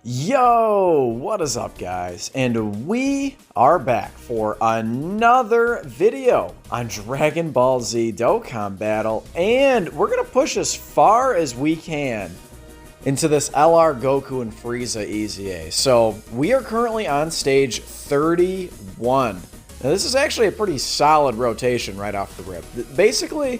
Yo, what is up guys? And we are back for another video on Dragon Ball Z Dokkan Battle, and we're going to push as far as we can into this LR Goku and Frieza EZA. So we are currently on stage 31. Now this is actually a pretty solid rotation right off the rip. Basically,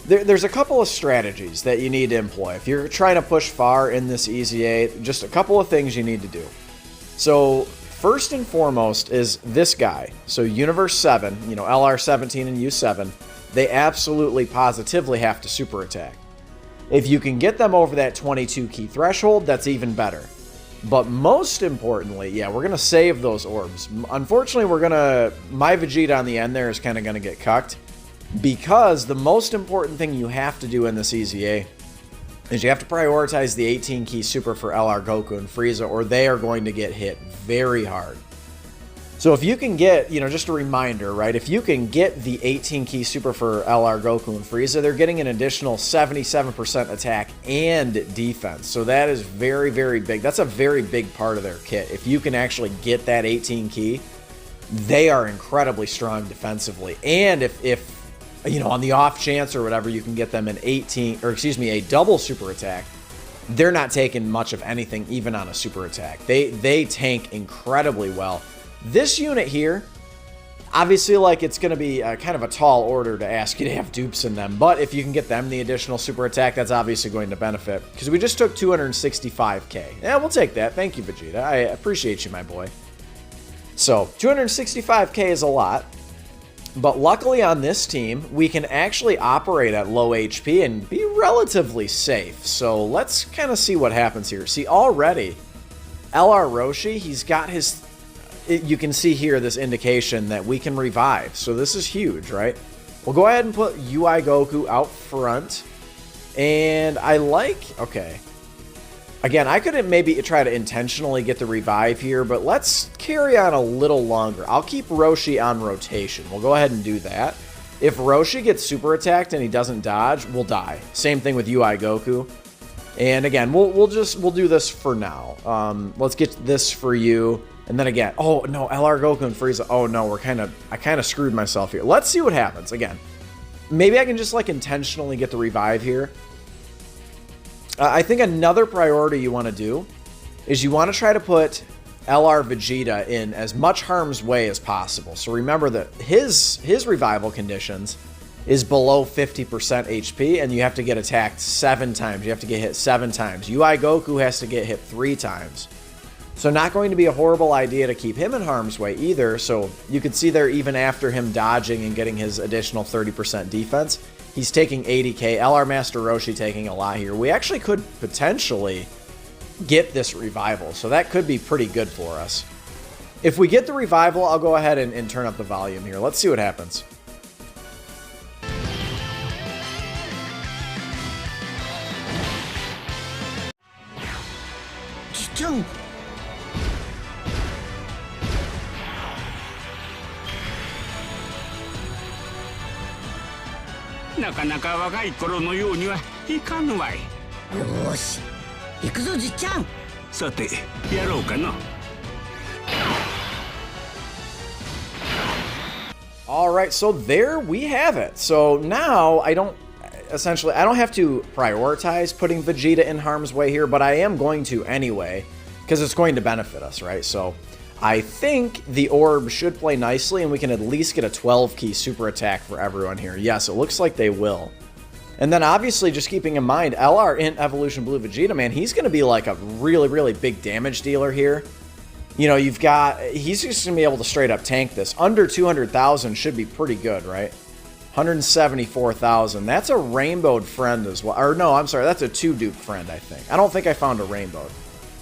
there's a couple of strategies that you need to employ. If you're trying to push far in this EZA, just a couple of things you need to do. So first and foremost is this guy. So Universe 7, LR17 and U7, they absolutely positively have to super attack. If you can get them over that 22 key threshold, that's even better. But most importantly, yeah, we're going to save those orbs. Unfortunately, my Vegeta on the end there is kind of going to get cucked. Because the most important thing you have to do in this EZA is you have to prioritize the 18 key super for LR Goku and Frieza, or they are going to get hit very hard. So if you can get, just a reminder, right? If you can get the 18 key super for LR Goku and Frieza, they're getting an additional 77% attack and defense. So that is very, very big. That's a very big part of their kit. If you can actually get that 18 key, they are incredibly strong defensively. And if on the off chance or whatever, you can get them an a double super attack, they're not taking much of anything, even on a super attack. They tank incredibly well. This unit here, obviously, it's going to be kind of a tall order to ask you to have dupes in them, but if you can get them the additional super attack, that's obviously going to benefit, because we just took 265k. Yeah, we'll take that. Thank you, Vegeta. I appreciate you, my boy. So, 265k is a lot. But luckily on this team, we can actually operate at low HP and be relatively safe. So let's kind of see what happens here. See, already, LR Roshi, he's got his... You can see here this indication that we can revive. So this is huge, right? We'll go ahead and put UI Goku out front. And I like... Okay. Again, I could maybe try to intentionally get the revive here, but let's carry on a little longer. I'll keep Roshi on rotation. We'll go ahead and do that. If Roshi gets super attacked and he doesn't dodge, we'll die. Same thing with UI Goku. And again, we'll do this for now. Let's get this for you. And then again, oh no, LR Goku and Frieza. Oh no, I kind of screwed myself here. Let's see what happens. Again, maybe I can just intentionally get the revive here. I think another priority you want to do is you want to try to put LR Vegeta in as much harm's way as possible. So remember that his revival conditions is below 50% HP, and you have to get attacked 7 times. You have to get hit 7 times. UI Goku has to get hit 3 times. So not going to be a horrible idea to keep him in harm's way either. So you could see there, even after him dodging and getting his additional 30% defense, he's taking 80k. LR Master Roshi taking a lot here. We actually could potentially get this revival, so that could be pretty good for us. If we get the revival, I'll go ahead and turn up the volume here. Let's see what happens. Alright, so there we have it. So now I don't have to prioritize putting Vegeta in harm's way here, but I am going to anyway, because it's going to benefit us, right? So I think the orb should play nicely, and we can at least get a 12 key super attack for everyone here. Yes, it looks like they will. And then obviously, just keeping in mind, LR in Evolution Blue Vegeta, man, he's going to be a really, really big damage dealer here. He's just going to be able to straight up tank this. Under 200,000 should be pretty good, right? 174,000. That's a rainbowed friend as well. Or no, I'm sorry, that's a 2-dupe friend, I think. I don't think I found a rainbowed.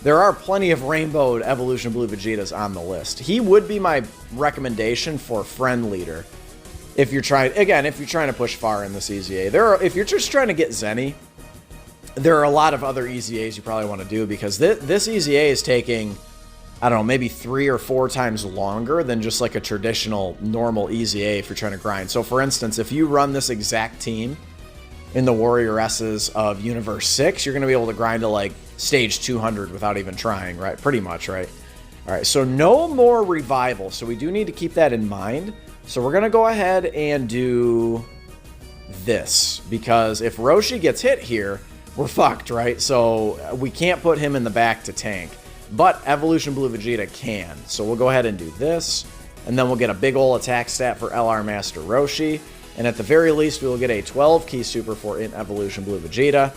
There are plenty of rainbowed Evolution Blue Vegetas on the list. He would be my recommendation for friend leader. If you're trying to push far in this EZA. If you're just trying to get Zenny, there are a lot of other EZAs you probably want to do, because this EZA is taking, I don't know, maybe 3 or 4 times longer than just a traditional normal EZA if you're trying to grind. So for instance, if you run this exact team in the Warrior S's of Universe 6, you're going to be able to grind to like stage 200 without even trying, right? Pretty much, right? All right, so no more revival. So we do need to keep that in mind. So we're going to go ahead and do this, because if Roshi gets hit here, we're fucked, right? So we can't put him in the back to tank, but Evolution Blue Vegeta can. So we'll go ahead and do this, and then we'll get a big ol' attack stat for LR Master Roshi, and at the very least, we will get a 12 key super for in Evolution Blue Vegeta,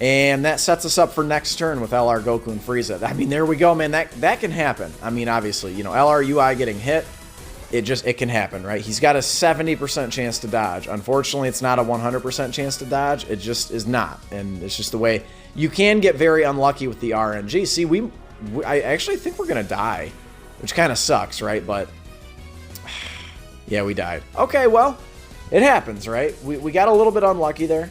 and that sets us up for next turn with LR Goku and Frieza. I mean, there we go, man. That can happen. I mean, obviously, you know, LR UI getting hit, it can happen, right? He's got a 70% chance to dodge. Unfortunately, it's not a 100% chance to dodge. It just is not, and it's just the way. You can get very unlucky with the RNG. See, I actually think we're gonna die, which kind of sucks, right? But yeah, we died. Okay, well, it happens, right? We got a little bit unlucky there.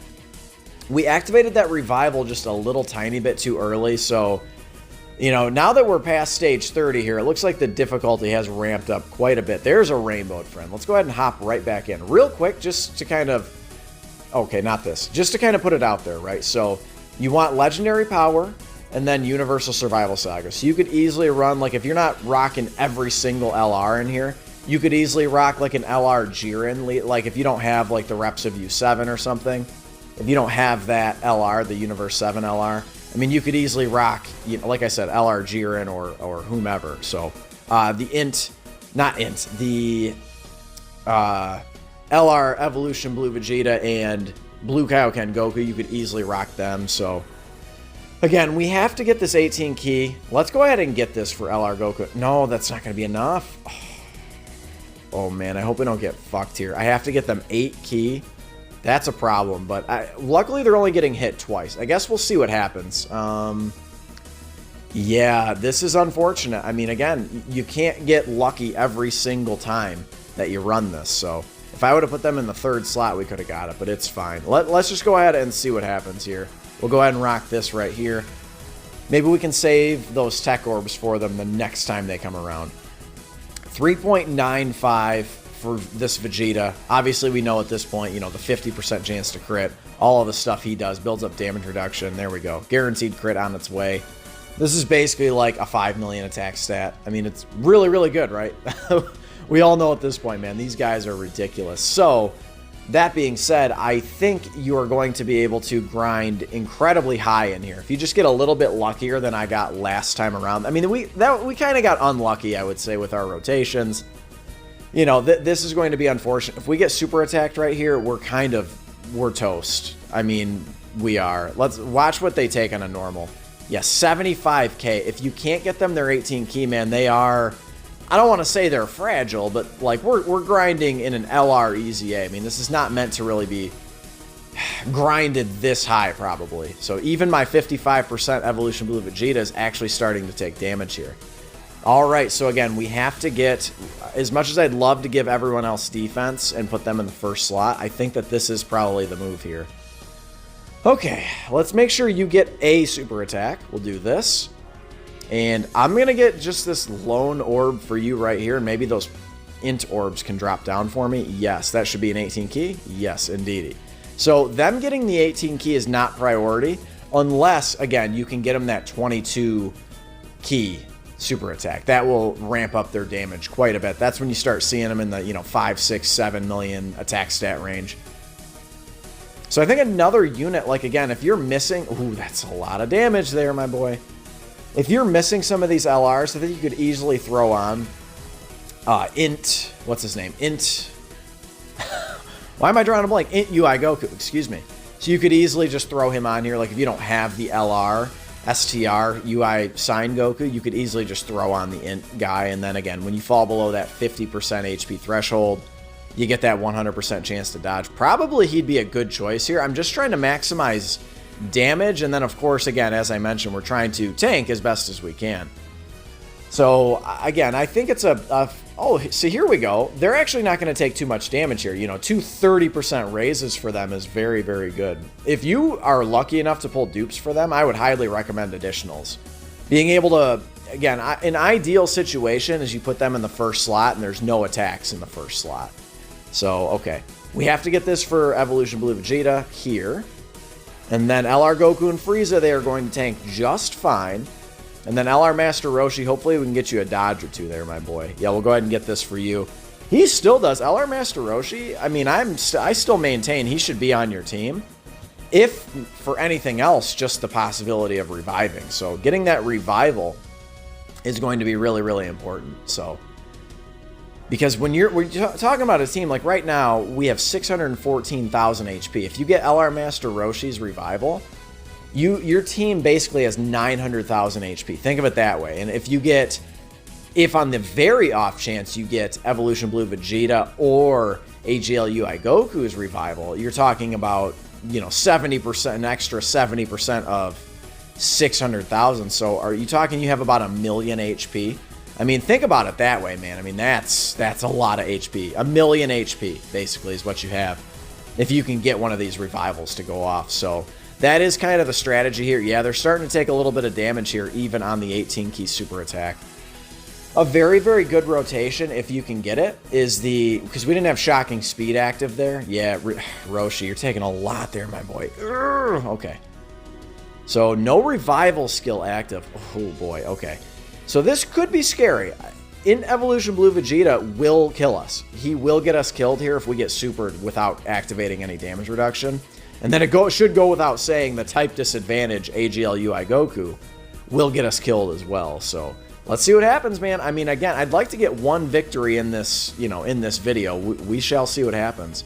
We activated that revival just a little tiny bit too early, so, you know, now that we're past stage 30 here, it looks like the difficulty has ramped up quite a bit. There's a rainbow friend. Let's go ahead and hop right back in real quick, just to kind of, okay, not this, just to kind of put it out there, right? So you want legendary power and then universal survival saga. So you could easily run, like, if you're not rocking every single LR in here, you could easily rock like an LR Jiren, like if you don't have like the reps of U7 or something. If you don't have that LR, the Universe 7 LR, I mean, you could easily rock, you know, like I said, LR Jiren or whomever. So the LR Evolution Blue Vegeta and Blue Kaioken Goku, you could easily rock them. So again, we have to get this 18 key. Let's go ahead and get this for LR Goku. No, that's not going to be enough. Oh man, I hope we don't get fucked here. I have to get them 8 key. That's a problem, but luckily they're only getting hit twice. I guess we'll see what happens. Yeah, this is unfortunate. I mean, again, you can't get lucky every single time that you run this. So if I would have put them in the 3rd slot, we could have got it, but it's fine. Let's just go ahead and see what happens here. We'll go ahead and rock this right here. Maybe we can save those tech orbs for them the next time they come around. 3.95 for this Vegeta. Obviously, we know at this point, you know, the 50% chance to crit, all of the stuff he does, builds up damage reduction. There we go. Guaranteed crit on its way. This is basically like a 5 million attack stat. I mean, it's really, really good, right? We all know at this point, man, these guys are ridiculous. So, that being said, I think you are going to be able to grind incredibly high in here. If you just get a little bit luckier than I got last time around. I mean, we kind of got unlucky, I would say, with our rotations. You know, this is going to be unfortunate. If we get super attacked right here, we're toast. I mean, we are. Let's watch what they take on a normal. Yeah, 75k. If you can't get them their 18 key, man, they are, I don't want to say they're fragile, but like we're grinding in an LR EZA. I mean, this is not meant to really be grinded this high, probably. So even my 55% Evolution Blue Vegeta is actually starting to take damage here. All right, so again, we have to get, as much as I'd love to give everyone else defense and put them in the 1st slot, I think that this is probably the move here. Okay, let's make sure you get a super attack. We'll do this. And I'm going to get just this lone orb for you right here, and maybe those int orbs can drop down for me. Yes, that should be an 18 key. Yes, indeed. So them getting the 18 key is not priority, unless, again, you can get them that 22 key super attack. That will ramp up their damage quite a bit. That's when you start seeing them in the, you know, 5, 6, 7 million attack stat range. So I think another unit, like, again, if you're missing, ooh, that's a lot of damage there, my boy. If you're missing some of these LRs, I think you could easily throw on int, what's his name? Int, why am I drawing a blank? Int UI Goku, excuse me. So you could easily just throw him on here. Like if you don't have the LR, STR, UI sign Goku, you could easily just throw on the int guy. And then again, when you fall below that 50% HP threshold, you get that 100% chance to dodge. Probably he'd be a good choice here. I'm just trying to maximize damage, and then of course, again, as I mentioned, we're trying to tank as best as we can. So again, I think it's oh, so here we go. They're actually not going to take too much damage here. You know, 230% raises for them is very, very good. If you are lucky enough to pull dupes for them, I would highly recommend additionals. Being able to, again, an ideal situation is you put them in the 1st slot and there's no attacks in the 1st slot. So, okay. We have to get this for Evolution Blue Vegeta here. And then LR Goku and Frieza, they are going to tank just fine. And then LR Master Roshi, hopefully we can get you a dodge or two there, my boy. Yeah, we'll go ahead and get this for you. He still does. LR Master Roshi, I mean, I still maintain he should be on your team. If for anything else, just the possibility of reviving. So getting that revival is going to be really, really important. So, because when we're talking about a team, like right now, we have 614,000 HP. If you get LR Master Roshi's revival, your team basically has 900,000 HP. Think of it that way. And if on the very off chance you get Evolution Blue Vegeta or AGLUI Goku's revival, you're talking about, you know, 70%, an extra 70% of 600,000. So are you talking you have about 1 million HP? I mean, think about it that way, man. I mean, that's a lot of HP. 1 million HP, basically, is what you have if you can get one of these revivals to go off. So that is kind of the strategy here. Yeah, they're starting to take a little bit of damage here, even on the 18-key super attack. A very, very good rotation, if you can get it, is because we didn't have Shocking Speed active there. Yeah, Roshi, you're taking a lot there, my boy. Okay. So, no revival skill active. Oh, boy, okay. So, this could be scary. In Evolution Blue, Vegeta will kill us. He will get us killed here if we get supered without activating any damage reduction. And then it should go without saying the type disadvantage AGLUI Goku will get us killed as well. So, let's see what happens, man. I mean, again, I'd like to get one victory in this, you know, in this video. We shall see what happens.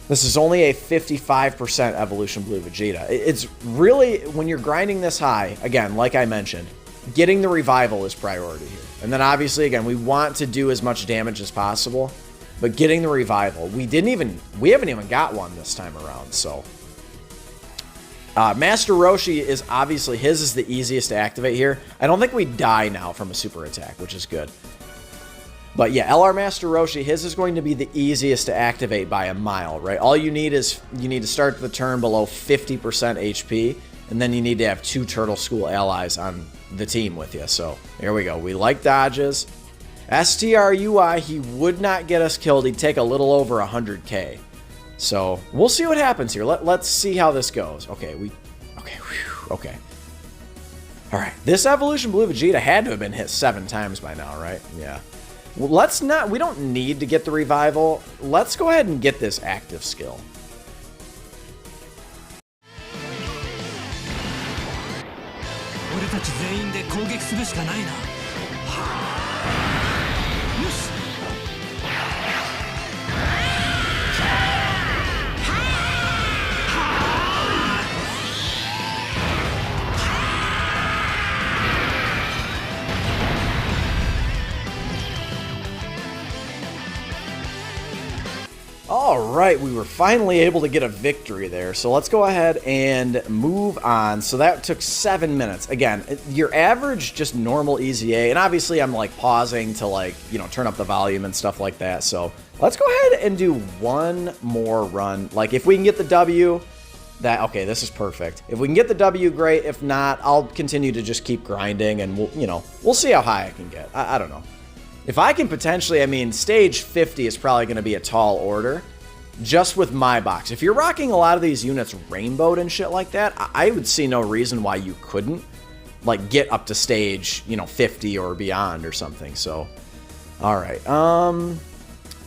This is only a 55% Evolution Blue Vegeta. It's really, when you're grinding this high, again, like I mentioned, getting the revival is priority here. And then obviously, again, we want to do as much damage as possible, but getting the revival, we haven't even got one this time around, so. Master Roshi is obviously, his is the easiest to activate here. I don't think we die now from a super attack, which is good. But yeah, LR Master Roshi, his is going to be the easiest to activate by a mile, right? All you need is, you need to start the turn below 50% HP, and then you need to have 2 Turtle School allies on the team with you. So here we go. We like dodges. STRUI, he would not get us killed. He'd take a little over 100k. So we'll see what happens here. Let's see how this goes. Okay, okay. All right, this Evolution Blue Vegeta had to have been hit 7 times by now, right? Yeah. Well, we don't need to get the revival. Let's go ahead and get this active skill. All right, we were finally able to get a victory there. So let's go ahead and move on. So that took 7 minutes. Again, your average, just normal EZA, and obviously I'm like pausing to like, you know, turn up the volume and stuff like that. So let's go ahead and do one more run. Like if we can get the W, okay, this is perfect. If we can get the W, great. If not, I'll continue to just keep grinding and we'll see how high I can get. I don't know. If I can potentially, I mean, stage 50 is probably going to be a tall order, just with my box. If you're rocking a lot of these units rainbowed and shit like that, I would see no reason why you couldn't, like, get up to stage, 50 or beyond or something. So, all right.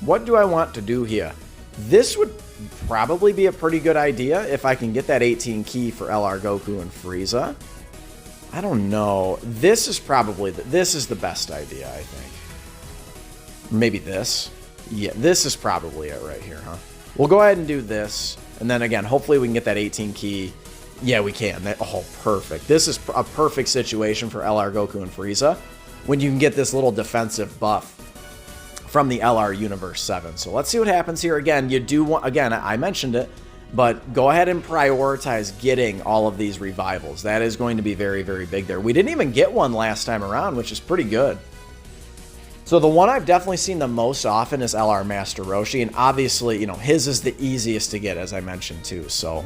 What do I want to do here? This would probably be a pretty good idea if I can get that 18 key for LR Goku and Frieza. I don't know. This is probably, this is the best idea, I think. Maybe this. Yeah, this is probably it right here, huh? We'll go ahead and do this. And then again, hopefully we can get that 18 key. Yeah, we can. Oh, perfect. This is a perfect situation for LR Goku and Frieza when you can get this little defensive buff from the LR Universe 7. So let's see what happens here. Again, you do want, again, I mentioned it, but go ahead and prioritize getting all of these revivals. That is going to be very, very big there. We didn't even get one last time around, which is pretty good. So the one I've definitely seen the most often is LR Master Roshi, and obviously, his is the easiest to get, as I mentioned too, so.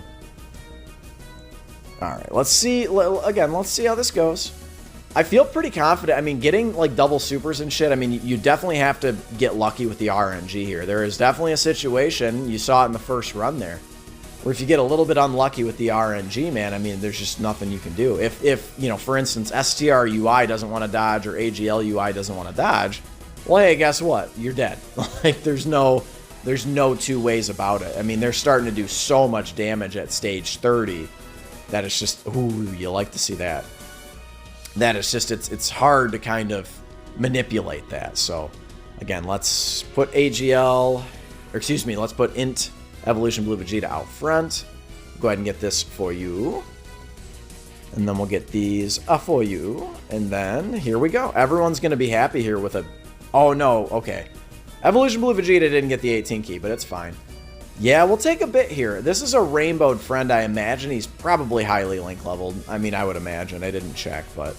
All right, let's see, again, let's see how this goes. I feel pretty confident. I mean, getting like double supers and shit, I mean, you definitely have to get lucky with the RNG here. There is definitely a situation, you saw it in the first run there, Or if you get a little bit unlucky with the RNG, man, I mean, there's just nothing you can do. If you know, for instance, STR UI doesn't want to dodge or AGL UI doesn't want to dodge, well, hey, guess what? You're dead. Like, there's no two ways about it. I mean, they're starting to do so much damage at stage 30 that it's just, ooh, you like to see that. That is just, it's hard to kind of manipulate that. So, again, let's put AGL, or excuse me, let's put Int Evolution Blue Vegeta out front. Go ahead and get this for you. And then we'll get these for you. And then, here we go. Everyone's going to be happy here with a... Oh, no. Okay. Evolution Blue Vegeta didn't get the 18 key, but it's fine. Yeah, we'll take a bit here. This is a rainbowed friend, I imagine. He's probably highly link leveled. I mean, I would imagine. I didn't check, but...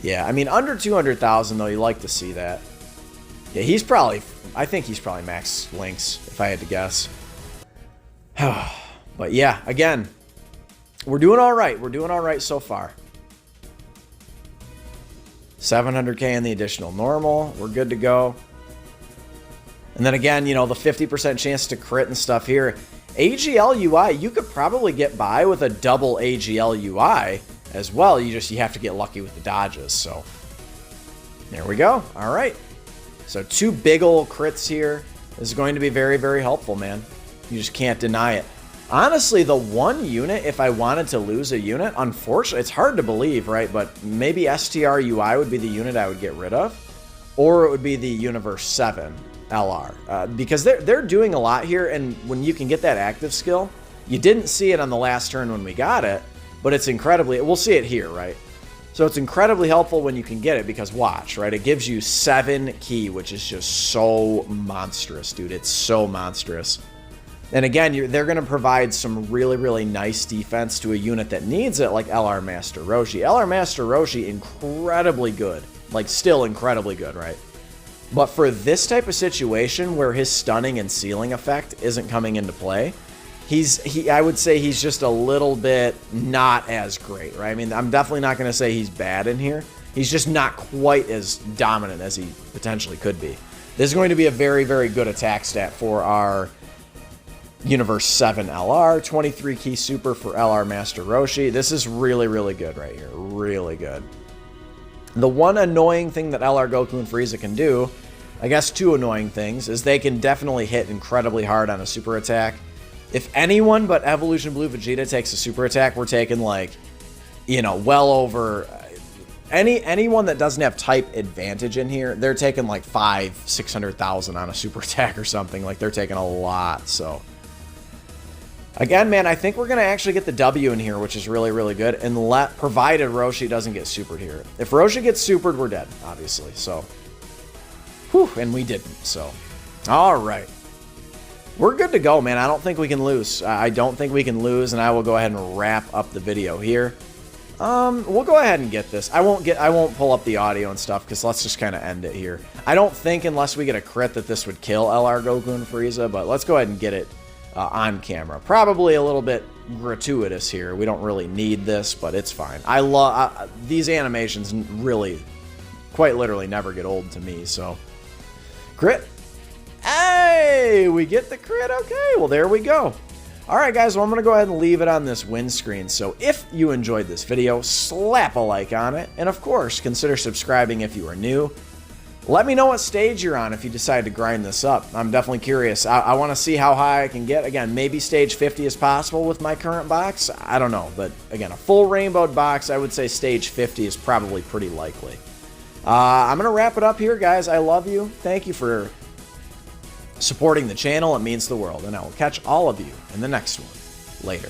Yeah, I mean, under 200,000, though, you like to see that. Yeah, he's probably... I think he's probably max links, if I had to guess. But yeah, again, we're doing all right. We're doing all right so far. 700k in the additional normal. We're good to go. And then again, you know, the 50% chance to crit and stuff here. AGL UI, you could probably get by with a double AGL UI as well. You have to get lucky with the dodges. So there we go. All right. So 2 big ol' crits here. This is going to be very, very helpful, man. You just can't deny it. Honestly, the one unit, if I wanted to lose a unit, unfortunately, it's hard to believe, right? But maybe STR UI would be the unit I would get rid of. Or it would be the Universe 7 LR. Because they're doing a lot here, and when you can get that active skill, you didn't see it on the last turn when we got it, but it's incredibly... We'll see it here, right? So it's incredibly helpful when you can get it, because watch, right? It gives you 7 key, which is just so monstrous, dude. It's so monstrous. And again, they're going to provide some really, really nice defense to a unit that needs it, like LR Master Roshi. LR Master Roshi, incredibly good. Like, still incredibly good, right? But for this type of situation where his stunning and sealing effect isn't coming into play, I would say he's just a little bit not as great, right? I mean, I'm definitely not going to say he's bad in here. He's just not quite as dominant as he potentially could be. This is going to be a very, very good attack stat for our Universe 7 LR, 23 key super for LR Master Roshi. This is really, really good right here. Really good. The one annoying thing that LR Goku and Frieza can do, I guess 2 annoying things, is they can definitely hit incredibly hard on a super attack. If anyone but Evolution Blue Vegeta takes a super attack, we're taking, like, you know, well over... Anyone that doesn't have type advantage in here, they're taking like 500,000-600,000 on a super attack or something. Like, they're taking a lot, so... Again, man, I think we're going to actually get the W in here, which is really, really good, provided Roshi doesn't get supered here. If Roshi gets supered, we're dead, obviously, so... Whew, and we didn't, so... Alright. We're good to go, man. I don't think we can lose. I don't think we can lose, and I will go ahead and wrap up the video here. We'll go ahead and get this. I won't pull up the audio and stuff, because let's just kind of end it here. I don't think, unless we get a crit, that this would kill LR Goku and Frieza, but let's go ahead and get it on camera. Probably a little bit gratuitous here. We don't really need this, but it's fine. I love these animations. Really, quite literally, never get old to me. So, crit. Hey, we get the crit. Okay, well there we go. All right, guys. Well, I'm gonna go ahead and leave it on this win screen. So, if you enjoyed this video, slap a like on it, and of course, consider subscribing if you are new. Let me know what stage you're on if you decide to grind this up. I'm definitely curious. I want to see how high I can get. Again, maybe stage 50 is possible with my current box. I don't know. But again, a full rainbowed box, I would say stage 50 is probably pretty likely. I'm going to wrap it up here, guys. I love you. Thank you for supporting the channel. It means the world. And I will catch all of you in the next one. Later.